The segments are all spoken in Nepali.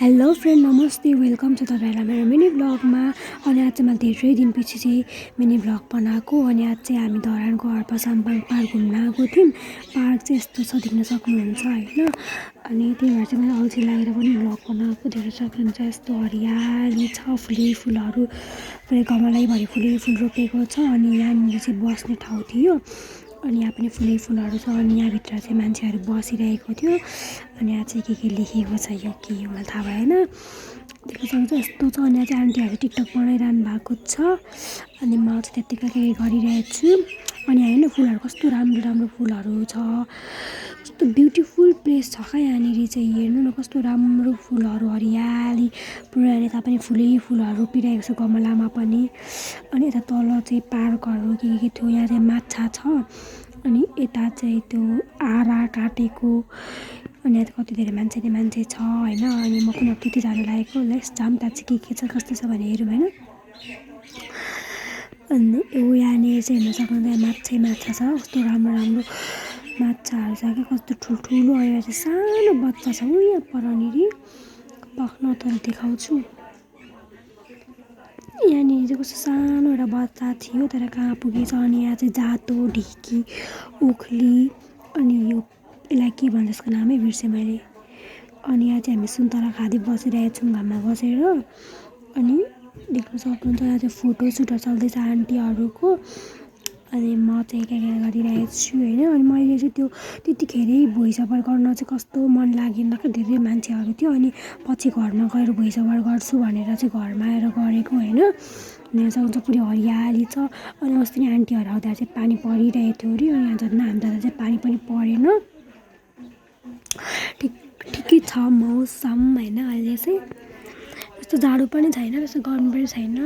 हेलो फ्रेन्ड, नमस्ते। वेलकम छ तपाईँहरूलाई मेरो मिनी ब्लगमा। अनि आज चाहिँ मैले धेरै दिनपछि चाहिँ मिनी ब्लग बनाएको। अनि आज चाहिँ हामी धरानको हर्पा साम्पाङ पार्क घुम्न आएको थियौँ। पार्क चाहिँ यस्तो छ, देख्न सक्नुहुन्छ होइन। अनि त्यही भएर चाहिँ मैले अल्छी लागेर पनि ब्लग बनाएको। देख्न सक्नुहुन्छ यस्तो हरियाली छ, फुलहरू पुरै गमलैभरि फुल रोपेको छ। अनि यहाँनिर चाहिँ बस्ने ठाउँ थियो। अनि यहाँ पनि फुलहरू छ। अनि यहाँभित्र चाहिँ मान्छेहरू बसिरहेको थियो। अनि यहाँ चाहिँ के लेखेको छ, यो के हो मलाई थाहा भएन। देख्न सक्नुहुन्छ यस्तो छ। अनि यहाँ चाहिँ आन्टीहरू टिकटक बनाइरहनु भएको छ। अनि म चाहिँ त्यत्तिकै के गरिरहेको छु। अनि होइन, फुलहरू कस्तो राम्रो फुलहरू छ, कस्तो ब्युटिफुल प्लेस छ क्या यहाँनिर चाहिँ। हेर्नु न कस्तो राम्रो फुलहरू, हरियाली पुरा। यता पनि फुलहरू रोपिरहेको छ गमलामा पनि। अनि यता तल चाहिँ पार्कहरू के थियो। यहाँ चाहिँ माछा छ। अनि यता चाहिँ त्यो आरा काटेको। अनि यहाँ कति धेरै मान्छे छ होइन। अनि म पनि अब त्यति जानु लागेको, लेट्स जाम। त्यहाँ चाहिँ के छ कस्तो छ भने हेरौँ होइन। अनि यहाँनिर चाहिँ हेर्न सक्नुहुन्छ माछा छ। कस्तो राम्रो माछाहरू छ क्या, कस्तो ठुल्ठुलो। अहिले चाहिँ सानो बच्चा छ यहाँ परनिर, पक्न तर देखाउँछु। यहाँनिर चाहिँ कस्तो सानो एउटा बच्चा थियो, तर कहाँ पुगेछ। अनि यहाँ चाहिँ जातो, ढिकी, ओखली, अनि यो यसलाई के भन्छ यसको नामै बिर्सेँ मैले। अनि यहाँ चाहिँ हामी सुन्तला खाँदै बसिरहेको छौँ घाममा बसेर। अनि देख्न सक्नुहुन्छ यहाँ चाहिँ फोटोसुटहरू चल्दैछ आन्टीहरूको। अनि म चाहिँ के गरिरहेको छु होइन। अनि मैले चाहिँ त्यो त्यतिखेरै भोइस ओभर गर्न चाहिँ कस्तो मन लागेन क्या, धेरै मान्छेहरू थियो। अनि पछि घरमा गएर भोइस ओभर गर्छु भनेर चाहिँ घरमा आएर गरेको होइन। यहाँ सक्नुहुन्छ पुरै हरियाली छ। अनि अस्ति नै आन्टीहरू आउँदा चाहिँ पानी परिरहेको थियो अरे। अनि यहाँ जाँदा हामी जाँदा चाहिँ पानी पनि परेन। ठिकै छ मौसम होइन। अहिले चाहिँ यस्तो जाडो पनि छैन, त्यस्तो गर्मी पनि छैन।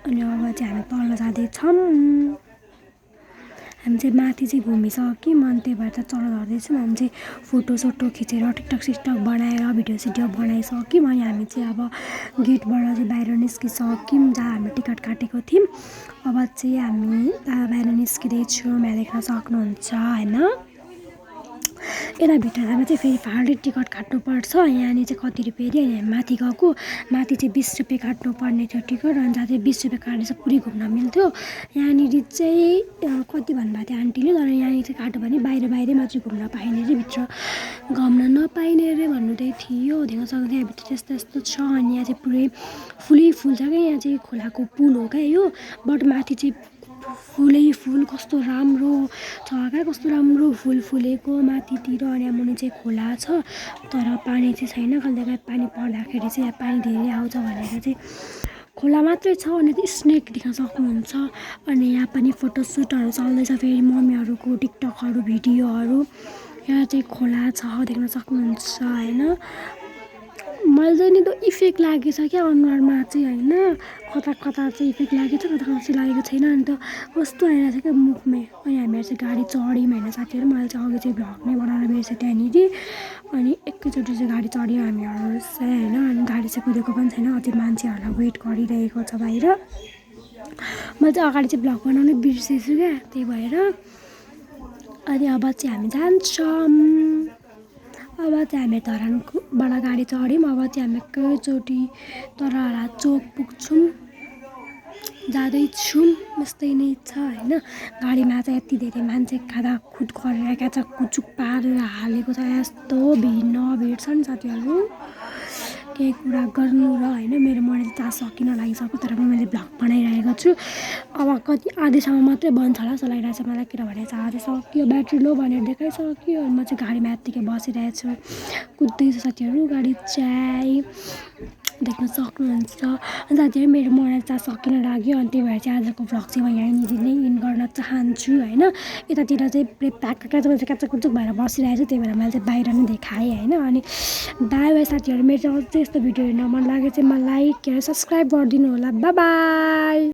अनि अब चाहिँ हामी तल जाँदैछौँ। हामी चाहिँ माथि चाहिँ घुमिसक्यौँ। अनि त्यही भएर चाहिँ तल झर्दैछौँ। हामी चाहिँ फोटोसोटो खिचेर टिकटक बनाएर भिडियो बनाइसक्यौँ। अनि हामी चाहिँ अब गेटबाट चाहिँ बाहिर निस्किसक्यौँ, जहाँ हामी टिकट काटेको थियौँ। अब चाहिँ हामी बाहिर निस्किँदैछौँ, यहाँ देख्न सक्नुहुन्छ होइन। यता भित्र जाँदा चाहिँ फेरि फाल्टै टिकट काट्नुपर्छ। यहाँनिर चाहिँ कति रुपियाँ अरे। अनि हामी माथि गएको, माथि चाहिँ 20 रुपियाँ काट्नुपर्ने थियो टिकट। अनि जहाँ चाहिँ 20 रुपियाँ काटेर चाहिँ पुरै घुम्न मिल्थ्यो। यहाँनिर चाहिँ कति भन्नुभएको थियो आन्टीले, तर यहाँनिर चाहिँ काट्यो भने बाहिर मात्रै घुम्न पाइने अरे, भित्र घुम्न नपाइने अरे भन्नुहुँदै थियो। देख्न सक्नुहुन्छ यहाँभित्र चाहिँ यस्तो छ। अनि यहाँ चाहिँ पुरै फुल छ क्या। यहाँ चाहिँ खोलाको पुल हो क्या यो, बट माथि चाहिँ फुल कस्तो राम्रो छ क्या, कस्तो राम्रो फुल फुलेको माथितिर। अनि मुनि चाहिँ खोला छ, तर पानी चाहिँ छैन। कहिलेकाहीँ पानी पर्दाखेरि चाहिँ यहाँ पानी धेरै आउँछ भनेर चाहिँ खोला मात्रै छ। अनि स्नेक देख्न सक्नुहुन्छ। अनि यहाँ पनि फोटोसुटहरू चल्दैछ, फेरि मम्मीहरूको टिकटकहरू भिडियोहरू। यहाँ चाहिँ खोला छ, देख्न सक्नुहुन्छ होइन। मैले चाहिँ नि त इफेक्ट लागेछ क्या अनुहारमा चाहिँ होइन। कता चाहिँ इफेक्ट लागेछ, कता चाहिँ लागेको छैन। अनि त कस्तो आइरहेको छ क्या मुखमै। अनि हामीहरू चाहिँ गाडी चढ्यौँ होइन साथीहरू। मैले चाहिँ अघि चाहिँ भ्लग नै बनाउन बिर्सेँ त्यहाँनिर। अनि एकैचोटि चाहिँ गाडी चढ्यौँ हामीहरू चाहिँ होइन। अनि गाडी चाहिँ कुदेको पनि छैन, अझै मान्छेहरूलाई वेट गरिरहेको छ बाहिर। मैले चाहिँ अगाडि चाहिँ भ्लग बनाउनै बिर्सेछु क्या, त्यही भएर। अनि अब चाहिँ हामी जान्छौँ। अब चाहिँ हामी धरानबाट गाडी चढ्यौँ। अब चाहिँ हामी एकैचोटि तरारा चोक पुग्छौँ, जाँदैछौँ। यस्तै नै छ होइन। गाडीमा चाहिँ यति धेरै मान्छे खाँदा खुद गरेर कुचुक पारेर हालेको छ। यस्तो भिड छ नि साथीहरू, केही कुरा गर्नु र होइन। मेरो मोबाइल चार्ज सकिन लागिसक्यो, तर मैले भ्लग बनाइरहेको छु। अब कति आधीसम्म मात्रै बन्छ होला जस्तो लागिरहेको छ मलाई, किनभने चार्ज सक्यो, ब्याट्री लो भनेर देखाइसक्यो। अनि म चाहिँ गाडीमा यत्तिकै बसिरहेको छु, कुद्दैछु साथीहरू। गाडी चाहिँ देख्न सक्नुहुन्छ। अनि साथीहरू मेरो मोबाइल चार्ज सकिन लाग्यो। अनि त्यही भएर चाहिँ आजको भ्लग चाहिँ म यहीँनिर नै इन गर्न चाहन्छु होइन। यतातिर चाहिँ क्याचकुचुक भएर बसिरहेको छु, त्यही भएर मैले चाहिँ बाहिर नै देखाएँ होइन। अनि बाई साथीहरू। मेरो चाहिँ अझै यस्तो भिडियो हेर्न मन लाग्यो चाहिँ मलाई लाइक र सब्सक्राइब गरिदिनु होला। बाई।